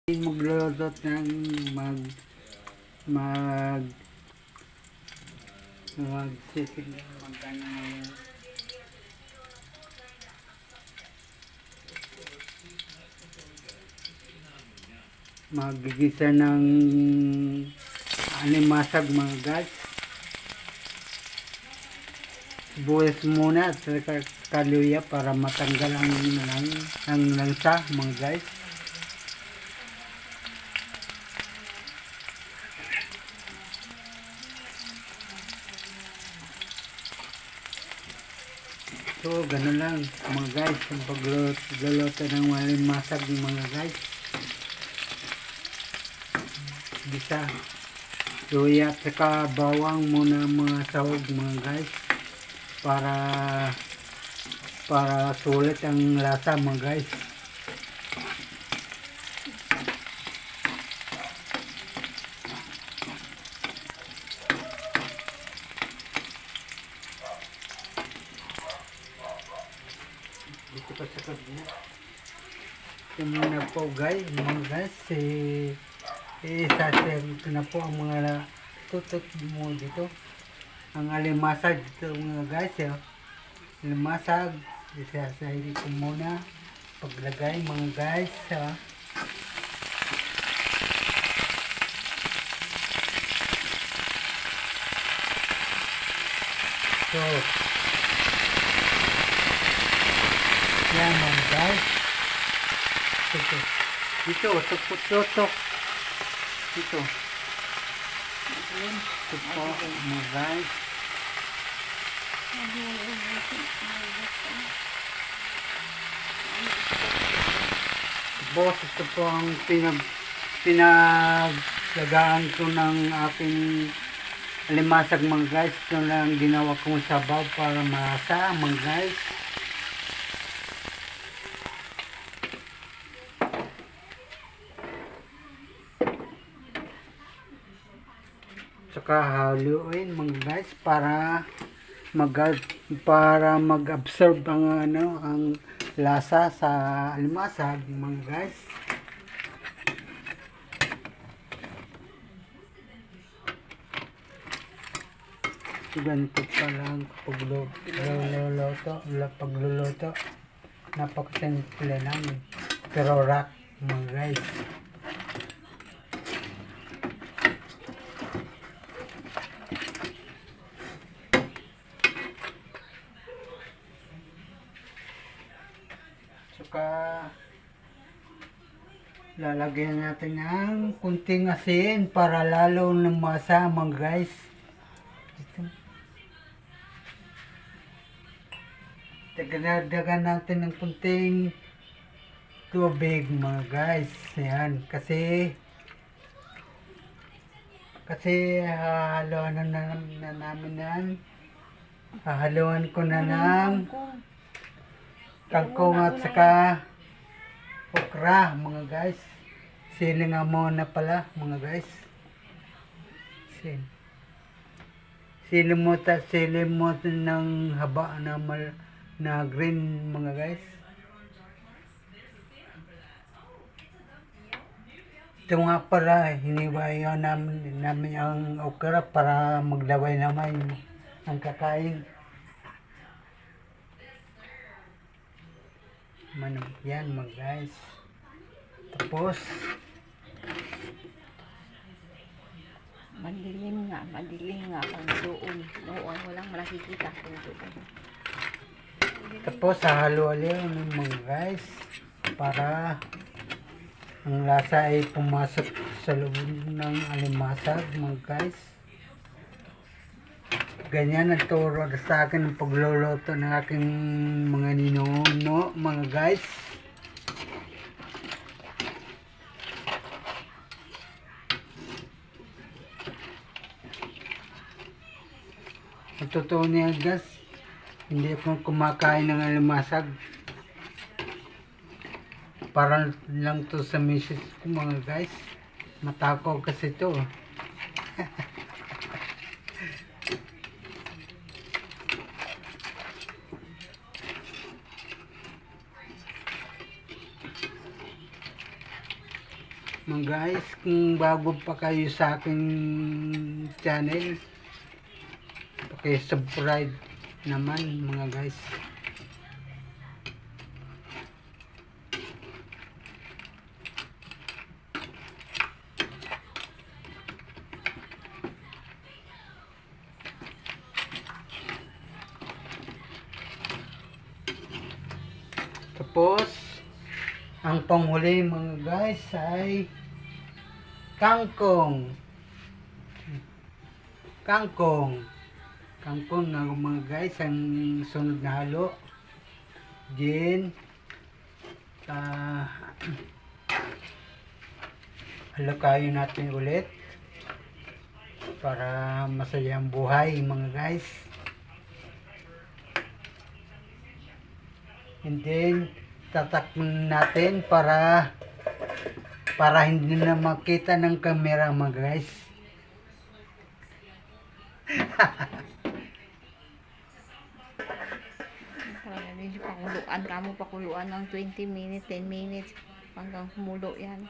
Magluluto ng mag magsisigil magkano magigisa ng animasag mga guys. Buwis muna at kaluya para matanggal ang langsa mga guys. So, ganun lang mga guys, ang pagluluto ng malimasag mga guys. Bisa, luya at saka bawang muna mga sahog mga guys. Para sulit ang lasa mga guys. Dito pa sa kabila. Yung muna po guys, mga guys, isa-share ko na po ang mga tutot mo dito. Ang alimasag dito mga guys, alimasag, isa-share ko muna paglagay mga guys. So, yan mga guys. Dito, tutok. Dito. Ito po mga guys. Boss, ito po ang pinaglagaan ko ng aking alimasag mga guys. Ito lang ginawa kong sabaw para malasa mga guys. Saka haluin mga guys para mag-absorb ang lasa sa alimasag mga guys. Ganito pa lang pagluluto. Napakasimple lang pero rock mga guys. Saka lalagyan natin ng kunting asin para lalo lumasa mga guys. Dagdagan natin ng kunting tubig mga guys. Yan, kasi hahaluan na namin yan. Hahaluan ko na ng kangkong at saka okra mga guys. Sili nga muna pala mga guys. Sili mo ng haba na green mga guys. Ito nga pala, hiniwayan namin ang okra para maglaway naman ang kakain. Yan mga guys. Tapos madilim nga pang doon. Noon walang makikita kung doon. Tapos hahalo-halo mga guys para ang lasa ay pumasok sa loob ng alimasag mga guys. Ganyan ang turo sa akin ang pagluluto ng aking mga ninuno mga guys. Ang totoo niya guys, hindi ako kumakain ng alimasag. Para lang to sa misis ko mga guys. Matakaw kasi to. Mga guys, kung bago pa kayo sa aking channel, subscribe naman mga guys. Tapos, ang panghuli mga guys ay kangkong. Kangkong na mga guys, ang sunod na halo. Then, halo-kayo natin ulit para masaya ang buhay mga guys. And then, tatakpan natin para hindi na makita ng camera mga guys. Parang hindi pakuluan. Kamo pakuluan ng 20 minutes, 10 minutes hanggang humulo yan.